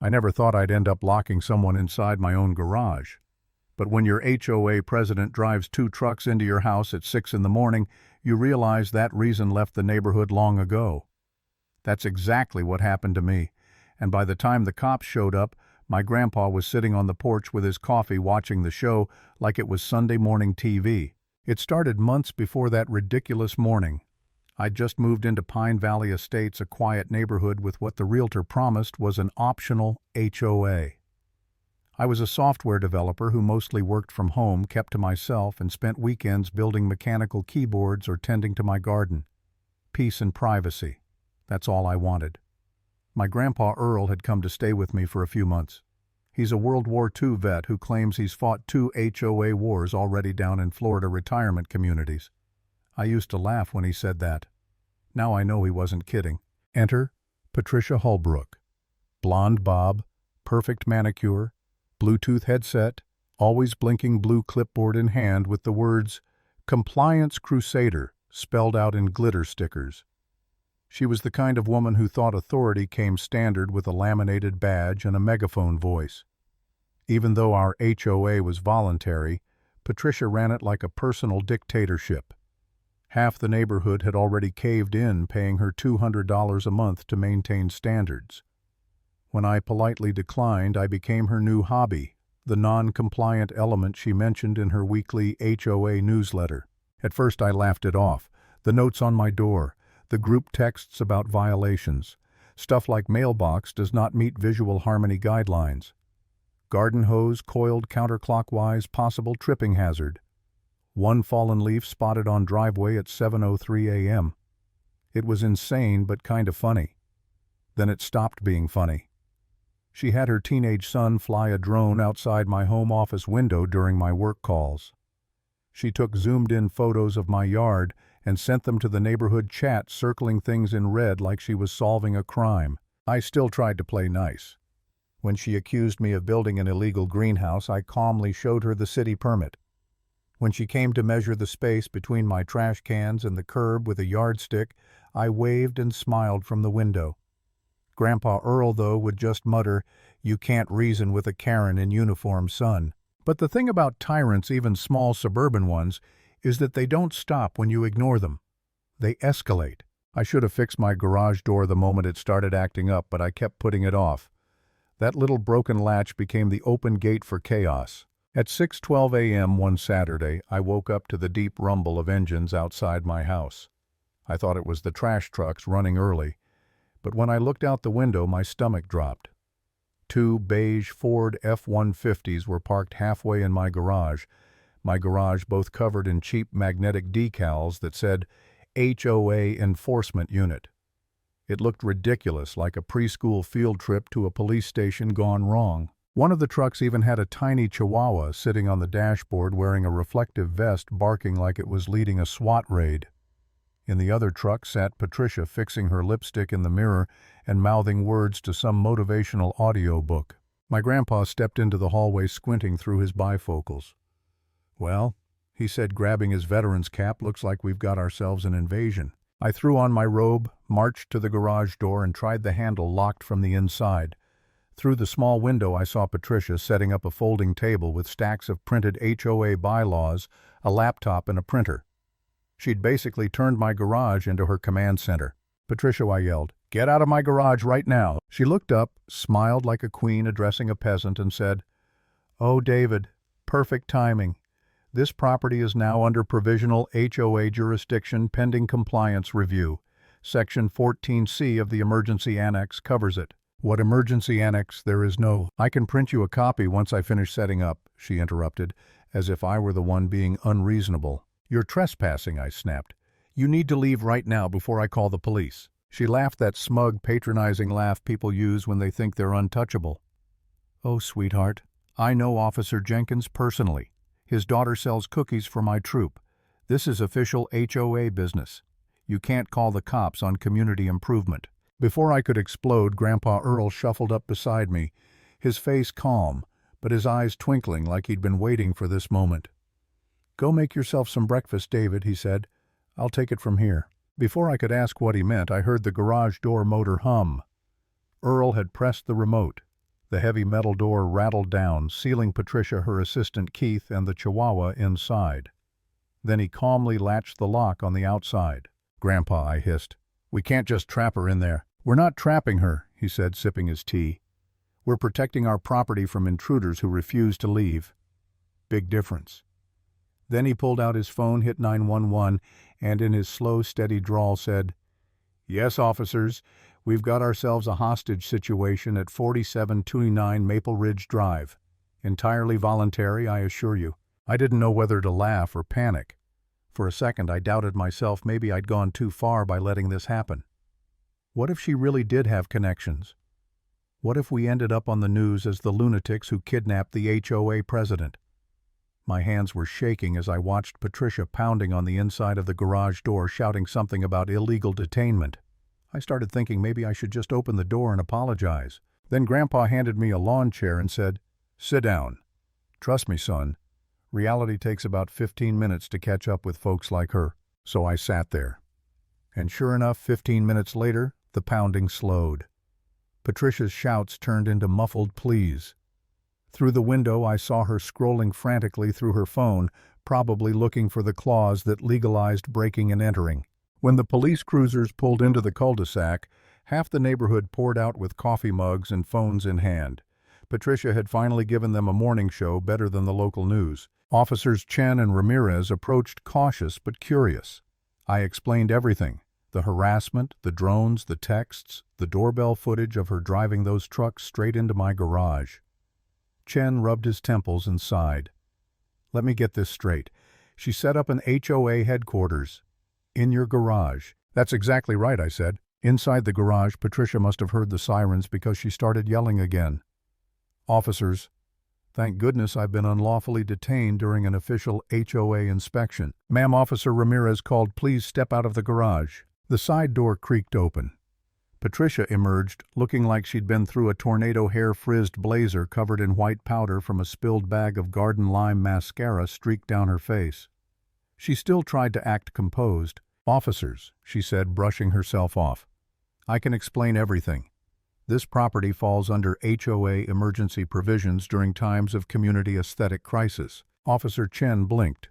I never thought I'd end up locking someone inside my own garage. But when your HOA president drives 2 trucks into your house at 6 in the morning, you realize that reason left the neighborhood long ago. That's exactly what happened to me, and by the time the cops showed up, my grandpa was sitting on the porch with his coffee watching the show like it was Sunday morning TV. It started months before that ridiculous morning. I'd just moved into Pine Valley Estates, a quiet neighborhood with what the realtor promised was an optional HOA. I was a software developer who mostly worked from home, kept to myself, and spent weekends building mechanical keyboards or tending to my garden. Peace and privacy. That's all I wanted. My grandpa Earl had come to stay with me for a few months. He's a World War II vet who claims he's fought 2 HOA wars already down in Florida retirement communities. I used to laugh when he said that. Now I know he wasn't kidding. Enter Patricia Holbrook. Blonde bob, perfect manicure, Bluetooth headset, always blinking blue clipboard in hand with the words, "Compliance Crusader," spelled out in glitter stickers. She was the kind of woman who thought authority came standard with a laminated badge and a megaphone voice. Even though our HOA was voluntary, Patricia ran it like a personal dictatorship. Half the neighborhood had already caved in, paying her $200 a month to maintain standards. When I politely declined, I became her new hobby, the non-compliant element she mentioned in her weekly HOA newsletter. At first I laughed it off. The notes on my door, the group texts about violations, stuff like mailbox does not meet visual harmony guidelines. Garden hose coiled counterclockwise, possible tripping hazard. 1 fallen leaf spotted on driveway at 7:03 a.m. It was insane but kind of funny. Then it stopped being funny. She had her teenage son fly a drone outside my home office window during my work calls. She took zoomed-in photos of my yard and sent them to the neighborhood chat, circling things in red like she was solving a crime. I still tried to play nice. When she accused me of building an illegal greenhouse, I calmly showed her the city permit. When she came to measure the space between my trash cans and the curb with a yardstick, I waved and smiled from the window. Grandpa Earl, though, would just mutter, "You can't reason with a Karen in uniform, son." But the thing about tyrants, even small suburban ones, is that they don't stop when you ignore them. They escalate. I should have fixed my garage door the moment it started acting up, but I kept putting it off. That little broken latch became the open gate for chaos. At 6:12 a.m. one Saturday, I woke up to the deep rumble of engines outside my house. I thought it was the trash trucks running early, but when I looked out the window, my stomach dropped. 2 beige Ford F-150s were parked halfway in my garage both covered in cheap magnetic decals that said HOA Enforcement Unit. It looked ridiculous, like a preschool field trip to a police station gone wrong. One of the trucks even had a tiny chihuahua sitting on the dashboard wearing a reflective vest, barking like it was leading a SWAT raid. In the other truck sat Patricia, fixing her lipstick in the mirror and mouthing words to some motivational audio book. My grandpa stepped into the hallway, squinting through his bifocals. "Well," he said, grabbing his veteran's cap, "looks like we've got ourselves an invasion." I threw on my robe, marched to the garage door, and tried the handle, locked from the inside. Through the small window, I saw Patricia setting up a folding table with stacks of printed HOA bylaws, a laptop, and a printer. She'd basically turned my garage into her command center. "Patricia," I yelled, "get out of my garage right now." She looked up, smiled like a queen addressing a peasant, and said, "Oh, David, perfect timing. This property is now under provisional HOA jurisdiction pending compliance review. Section 14C of the Emergency Annex covers it." "What emergency annex? There is no—" "I can print you a copy once I finish setting up," she interrupted, as if I were the one being unreasonable. "You're trespassing," I snapped. "You need to leave right now before I call the police." She laughed, that smug, patronizing laugh people use when they think they're untouchable. "Oh, sweetheart, I know Officer Jenkins personally. His daughter sells cookies for my troop. This is official HOA business. You can't call the cops on community improvement." Before I could explode, Grandpa Earl shuffled up beside me, his face calm, but his eyes twinkling like he'd been waiting for this moment. "Go make yourself some breakfast, David," he said. "I'll take it from here." Before I could ask what he meant, I heard the garage door motor hum. Earl had pressed the remote. The heavy metal door rattled down, sealing Patricia, her assistant Keith, and the Chihuahua inside. Then he calmly latched the lock on the outside. "Grandpa," I hissed, "we can't just trap her in there." "We're not trapping her," he said, sipping his tea. "We're protecting our property from intruders who refuse to leave." Big difference. Then he pulled out his phone, hit 911, and in his slow, steady drawl said, "Yes, officers, we've got ourselves a hostage situation at 4729 Maple Ridge Drive. Entirely voluntary, I assure you." I didn't know whether to laugh or panic. For a second I doubted myself. Maybe I'd gone too far by letting this happen. What if she really did have connections? What if we ended up on the news as the lunatics who kidnapped the HOA president? My hands were shaking as I watched Patricia pounding on the inside of the garage door, shouting something about illegal detainment. I started thinking maybe I should just open the door and apologize. Then Grandpa handed me a lawn chair and said, "Sit down. Trust me, son. Reality takes about 15 minutes to catch up with folks like her." So I sat there. And sure enough, 15 minutes later, the pounding slowed. Patricia's shouts turned into muffled pleas. Through the window, I saw her scrolling frantically through her phone, probably looking for the clause that legalized breaking and entering. When the police cruisers pulled into the cul-de-sac, half the neighborhood poured out with coffee mugs and phones in hand. Patricia had finally given them a morning show better than the local news. Officers Chen and Ramirez approached cautious but curious. I explained everything: the harassment, the drones, the texts, the doorbell footage of her driving those trucks straight into my garage. Chen rubbed his temples and sighed. "Let me get this straight. She set up an HOA headquarters in your garage." "That's exactly right," I said. Inside the garage, Patricia must have heard the sirens because she started yelling again. "Officers, thank goodness I've been unlawfully detained during an official HOA inspection." "Ma'am," Officer Ramirez called, "please step out of the garage." The side door creaked open. Patricia emerged, looking like she'd been through a tornado hair-frizzed blazer covered in white powder from a spilled bag of garden lime mascara streaked down her face. She still tried to act composed. "Officers," she said, brushing herself off, "I can explain everything. This property falls under HOA emergency provisions during times of community aesthetic crisis." Officer Chen blinked.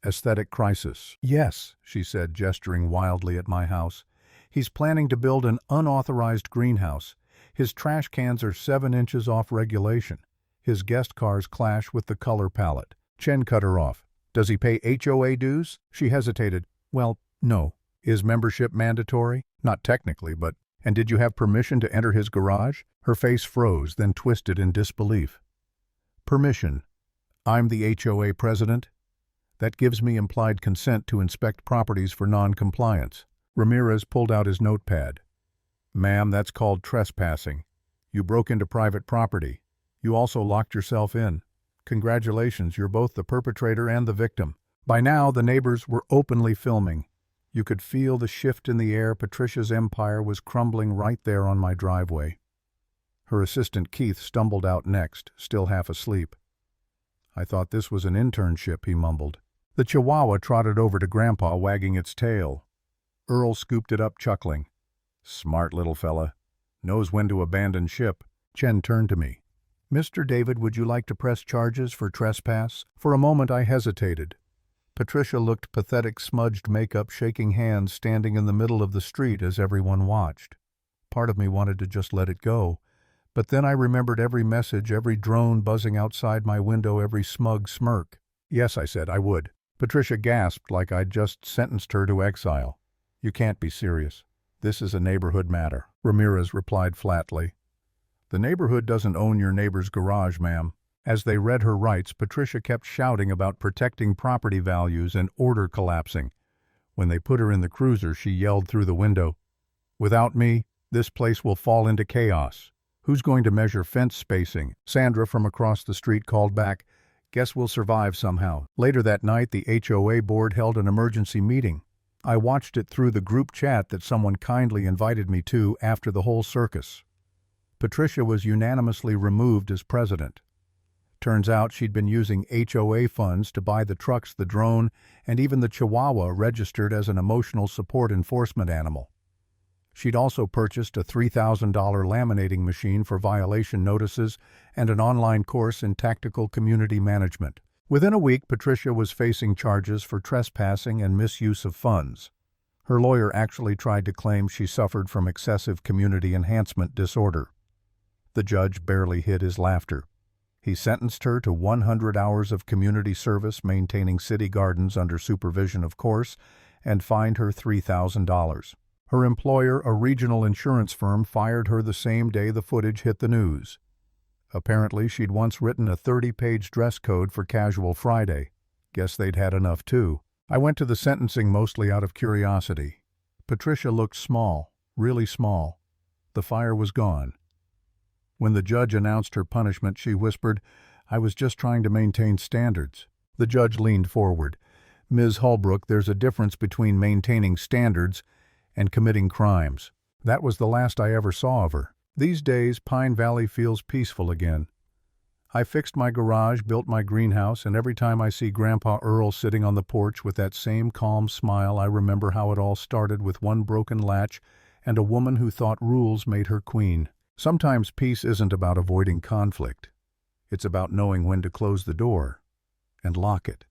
"Aesthetic crisis?" "Yes," she said, gesturing wildly at my house. "He's planning to build an unauthorized greenhouse. His trash cans are 7 inches off regulation. His guest cars clash with the color palette." Chen cut her off. "Does he pay HOA dues?" She hesitated. "Well, no." "Is membership mandatory?" "Not technically, but—" "And did you have permission to enter his garage?" Her face froze, then twisted in disbelief. "Permission? I'm the HOA president? That gives me implied consent to inspect properties for non-compliance." Ramirez pulled out his notepad. "Ma'am, that's called trespassing. You broke into private property. You also locked yourself in. Congratulations, you're both the perpetrator and the victim." By now, the neighbors were openly filming. You could feel the shift in the air. Patricia's empire was crumbling right there on my driveway. Her assistant Keith stumbled out next, still half asleep. "I thought this was an internship," he mumbled. The Chihuahua trotted over to Grandpa, wagging its tail. Earl scooped it up, chuckling. "Smart little fella. Knows when to abandon ship." Chen turned to me. "Mr. David, would you like to press charges for trespass?" For a moment I hesitated. Patricia looked pathetic, smudged makeup, shaking hands, standing in the middle of the street as everyone watched. Part of me wanted to just let it go, but then I remembered every message, every drone buzzing outside my window, every smug smirk. "Yes," I said, "I would." Patricia gasped like I'd just sentenced her to exile. "You can't be serious. This is a neighborhood matter," Ramirez replied flatly. "The neighborhood doesn't own your neighbor's garage, ma'am." As they read her rights, Patricia kept shouting about protecting property values and order collapsing. When they put her in the cruiser, she yelled through the window, "Without me, this place will fall into chaos. Who's going to measure fence spacing?" Sandra from across the street called back, "Guess we'll survive somehow." Later that night, the HOA board held an emergency meeting. I watched it through the group chat that someone kindly invited me to after the whole circus. Patricia was unanimously removed as president. Turns out she'd been using HOA funds to buy the trucks, the drone, and even the Chihuahua registered as an emotional support enforcement animal. She'd also purchased a $3,000 laminating machine for violation notices and an online course in tactical community management. Within a week, Patricia was facing charges for trespassing and misuse of funds. Her lawyer actually tried to claim she suffered from excessive community enhancement disorder. The judge barely hid his laughter. He sentenced her to 100 hours of community service maintaining city gardens under supervision, of course, and fined her $3,000. Her employer, a regional insurance firm, fired her the same day the footage hit the news. Apparently, she'd once written a 30-page dress code for Casual Friday. Guess they'd had enough too. I went to the sentencing mostly out of curiosity. Patricia looked small, really small. The fire was gone. When the judge announced her punishment, she whispered, "I was just trying to maintain standards." The judge leaned forward. "Ms. Holbrook, there's a difference between maintaining standards and committing crimes." That was the last I ever saw of her. These days, Pine Valley feels peaceful again. I fixed my garage, built my greenhouse, and every time I see Grandpa Earl sitting on the porch with that same calm smile, I remember how it all started with one broken latch and a woman who thought rules made her queen. Sometimes peace isn't about avoiding conflict. It's about knowing when to close the door and lock it.